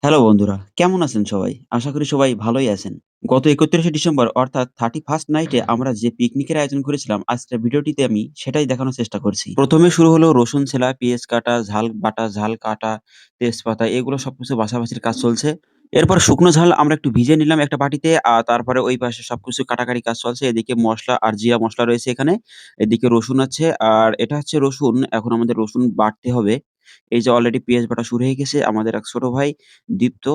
Hello বন্ধুরা, কেমন আছেন সবাই? আশা করি সবাই ভালোই আছেন। গত ৩১শে ডিসেম্বর অর্থাৎ 31st নাইটে আমরা যে পিকনিকের আয়োজন করেছিলাম, আজকের ভিডিওটিতে আমি সেটাই দেখানোর চেষ্টা করছি। ১ম এ শুরু হলো রসুন ছেলা, পেঁয়াজ কাটা, ঝাল বাটা, ঝাল কাটা, তেজপাতা এগুলো সবকিছু বাছাবাছির কাজ চলছে। এরপর শুকনো ঝাল আমরা একটু ভিজিয়ে নিলাম একটা বাটিতে। তারপরে ওই পাশে সবকিছু কাটাকাটি কাজ চলছে। এদিকে মসলা আর জিরা মসলা রয়েছে এখানে। এদিকে রসুন আছে। আর এটা হচ্ছে রসুন। এখন আমাদের রসুন বাটতে হবে। এই যে অলরেডি পেঁয়াজ বাটা শুরু হয়ে গেছে। আমাদের এক ছোট ভাই দীপ্ত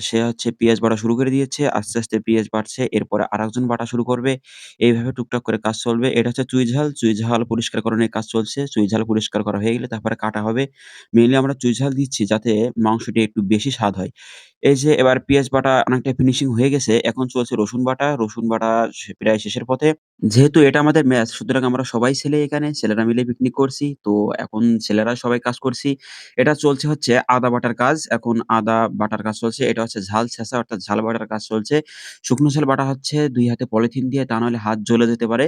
সে হচ্ছে পেঁয়াজ বাটা শুরু করে দিয়েছে। আস্তে, আস্তে পেঁয়াজ বাটছে। এরপরে আরেকজন বাটা শুরু করবে। এইভাবে টুকটাক করে কাজ চলবে। এটা হচ্ছে চুই ঝাল। চুই ঝাল পরিষ্কারকরণের কাজ চলছে। চুই ঝাল পরিষ্কার করা হয়ে গেলে তারপরে কাটা হবে। মেইনলি আমরা চুই ঝাল দিচ্ছি যাতে মাংসটি একটু বেশি স্বাদ হয়। এই যে এবার পেঁয়াজ বাটা অনেকটা ফিনিশিং হয়ে গেছে। এখন চলছে রসুন বাটা। রসুন বাটা প্রায় শেষের পথে। যেহেতু এটা আমাদের ম্যাচ সুতরাং আমরা সবাই ছেলে এখানে। ছেলেরা মিলে পিকনিক করছি। তো এখন ছেলেরা সবাই কাজ করছি। এটা চলছে হচ্ছে আদা বাটার কাজ। এখন আদা বাটার কাজ চলছে। এটা হচ্ছে ঝাল ছেঁচা অর্থাৎ ঝাল বাটার কাজ চলছে। শুকনো ঝাল বাটা হচ্ছে ২ হাতে পলিথিন দিয়ে তা নাহলে হাত জ্বলে যেতে পারে।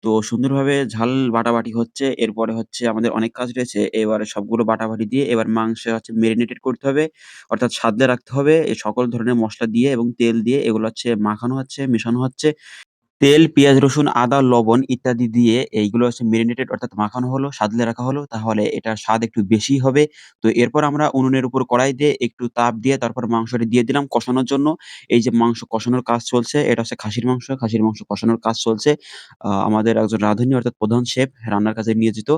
তো সুন্দরভাবে ঝাল বাটাবাটি হচ্ছে। এরপরে হচ্ছে আমাদের অনেক কাজ রয়েছে। এবারে সবগুলো বাটাবাটি দিয়ে এবার মাংসে হচ্ছে মেরিনেটেড করতে হবে। অর্থাৎ সাদলে রাখতে হবে। এ সকল ধরনের মসলা দিয়ে এবং তেল দিয়ে এগুলো হচ্ছে মাখানো হচ্ছে, মেশানো হচ্ছে। তেল, পেঁয়াজ, রসুন, আদা, লবণ ইত্যাদি দিয়ে এইগুলো হচ্ছে মেরিনেটেড অর্থাৎ মাখানো হলো, সাদলে রাখা হলো। তাহলে এটার স্বাদ একটু বেশিই হবে। তো এরপর আমরা উনুনের উপর কড়াই দিয়ে একটু তাপ দিয়ে তারপর মাংসটি দিয়ে দিলাম কষানোর জন্য। এই যে মাংস কষানোর কাজ চলছে, এটা হচ্ছে খাসির মাংস। খাসির মাংস কষানোর কাজ চলছে। আমাদের একজন রাঁধুনি অর্থাৎ প্রধান শেফ রান্নার কাজে নিয়োজিত।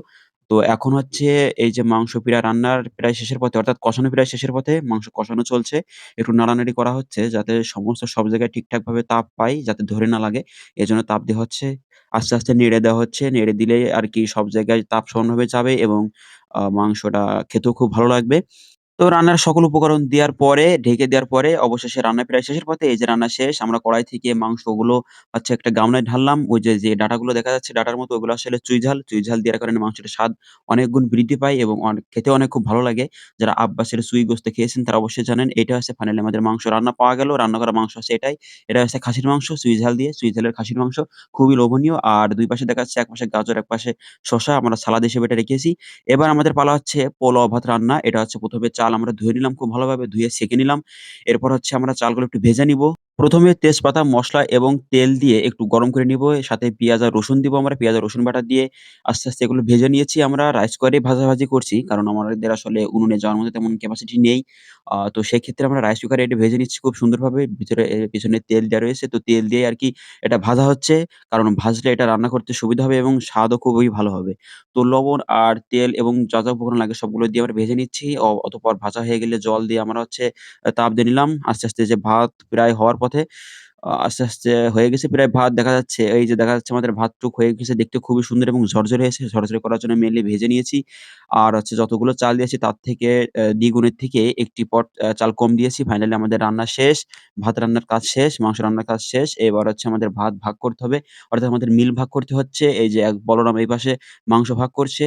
তো এখন হচ্ছে এই যে মাংস প্রায় রান্নার প্রায় শেষের পথে অর্থাৎ কষানো প্রায় শেষের পথে, মাংস কষানো চলছে। একটু নাড়ানাড়ি করা হচ্ছে যাতে সমস্ত সব জায়গায় ঠিকঠাকভাবে তাপ পায়, যাতে ধরে না লাগে। এজন্য তাপ দেওয়া হচ্ছে। আস্তে, আস্তে নেড়ে দেওয়া হচ্ছে। নেড়ে দিলেই আরকি সব জায়গায় তাপ সমানভাবে যাবে এবং মাংসটা খেতেও খুব ভালো লাগবে। তো রান্নার সকল উপকরণ দেওয়ার পরে, ঢেকে দেওয়ার পরে অবশেষে রান্না প্রায় শেষের পথে। এই যে রান্না শেষ। আমরা কড়াই থেকে মাংসগুলো হচ্ছে একটা গামলায় ঢাললাম। ওই যে ডাঁটাগুলো দেখা যাচ্ছে ডাঁটার মতো ওগুলো আসলে চুই ঝাল। চুই ঝাল দেওয়ার কারণে মাংসটার স্বাদ অনেক গুণ বৃদ্ধি পায় এবং খেতে অনেক খুব ভালো লাগে। যারা আব্বাসের চুই গোশত খেয়েছেন তারা অবশ্যই জানেন। এটা হচ্ছে ফাইনালি আমাদের মাংস রান্না পাওয়া গেল। রান্না করা মাংস হচ্ছে এটাই। এটা হচ্ছে খাসির মাংস চুই ঝাল দিয়ে। চুই ঝালের খাসির মাংস খুবই লোভনীয়। আর ২ পাশে দেখা যাচ্ছে এক পাশে গাজর, এক পাশে শসা আমরা সালাদ হিসেবে এটা রেখেছি। এবার আমাদের পালা হচ্ছে পোলাও ভাত রান্না। এটা হচ্ছে ১ম এ চাল আমরা ধুয়ে নিলাম খুব ভালোভাবে, ধুয়ে ছেঁকে নিলাম। এরপর হচ্ছে আমরা চালগুলো একটু ভেজে নিবো। ১ম এ তেজপাতা, মসলা এবং তেল দিয়ে একটু গরম করে নিবো। সাথে পেঁয়াজ আর রসুন দিবো আমরা। পেঁয়াজ আর রসুন বাটা দিয়ে আস্তে, আস্তে এগুলো ভেজে নিয়েছি আমরা। রাইস কুকারেই ভাজাভাজি করছি। কারণ আমাদের আসলে উনুনে যাওয়ার মতো তেমন ক্যাপাসিটি নেই। তো সেক্ষেত্রে আমরা রাইস কুকারে এটা ভেজে নিচ্ছি খুব সুন্দরভাবে। ভিতরে পেছনে তেল দেওয়া রয়েছে। তো তেল দিয়ে আরকি এটা ভাজা হচ্ছে। কারণ ভাজলে এটা রান্না করতে সুবিধা হবে এবং স্বাদও খুবই ভালো হবে। তো লবণ আর তেল এবং যা উপকরণ লাগে সবগুলো দিয়ে আমরা ভেজে নিচ্ছি। অতঃপর ভাজা হয়ে গেলে জল দিয়ে আমরা হচ্ছে তাপ দিয়ে নিলাম। আস্তে, আস্তে যে ভাত প্রায় হওয়ার পথে আস্তে, আস্তে হয়ে গেছে প্রায় ভাত দেখা যাচ্ছে। এই যে দেখা যাচ্ছে আমাদের ভাতটুক হয়ে গেছে দেখতে খুবই সুন্দর এবং ঝরঝরে হয়েছে। ঝরঝরে করার জন্য মেইনলি ভেজে নিয়েছি। আর হচ্ছে যতগুলো চাল দিয়েছি তার থেকে দ্বিগুণের থেকে ১ টি পট চাল কম দিয়েছি। ফাইনালি আমাদের রান্না শেষ। ভাত রান্নার কাজ শেষ, মাংস রান্নার কাজ শেষ। এবার হচ্ছে আমাদের ভাত ভাগ করতে হবে। অর্থাৎ আমাদের মিল ভাগ করতে হচ্ছে। এই যে বলরাম এই পাশে মাংস ভাগ করছে।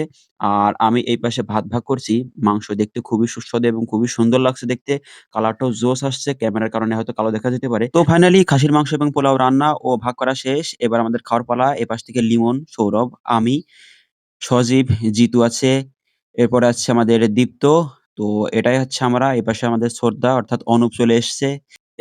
আর আমি এই পাশে ভাত ভাগ করছি। মাংস দেখতে খুবই সুস্বাদু এবং খুবই সুন্দর লাগছে দেখতে। কালারটাও জোস আসছে। ক্যামেরার কারণে হয়তো কালো দেখা যেতে পারে। তো ফাইনালি খাসির মাংস এবং পোলাও রান্না ও ভাগ করা শেষ। এবার আমাদের খাওয়ার পালা। এপাশ থেকে লিমন, সৌরভ, আমি, সজীব, জিতু আছে। এরপরে আছে আমাদের দীপ্ত। তো এটাই হচ্ছে আমরা। এপাশে আমাদের শ্রদ্ধা অর্থাৎ অনুপ চলে এসছে।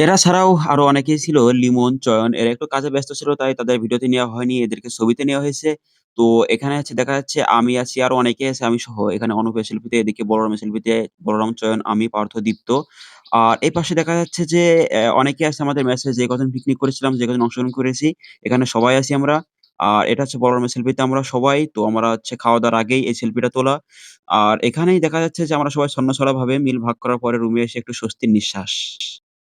এরা ছাড়াও আরো অনেকেই ছিল লিমন, চয়ন এরা একটু কাজে ব্যস্ত ছিল তাই তাদের ভিডিওতে নেওয়া হয়নি। এদেরকে ছবিতে নেওয়া হয়েছে। তো এখানে হচ্ছে দেখা যাচ্ছে আমি আছি আরো অনেকে আছে আমি সহ। এখানে অনুপের শিল্পীতে, এদিকে বলরামের শিল্পীতে বলরাম, চয়ন, আমি, পার্থ, দীপ্ত। আর এই পাশে দেখা যাচ্ছে যে অনেকে আছে আমাদের মেসে যে কজন পিকনিক করেছিলাম, যে কজন অংশগ্রহণ করেছি। এখানে সবাই আছি আমরা। আর এটা হচ্ছে বলরামের শিল্পীতে আমরা সবাই। তো আমরা হচ্ছে খাওয়া-দাওয়ার আগেই এই সেলফিটা তোলা। আর এখানেই দেখা যাচ্ছে যে আমরা সবাই ছন্নছাড়াভাবে মিল ভাগ করার পরে রুমে এসে একটু স্বস্তির নিঃশ্বাস।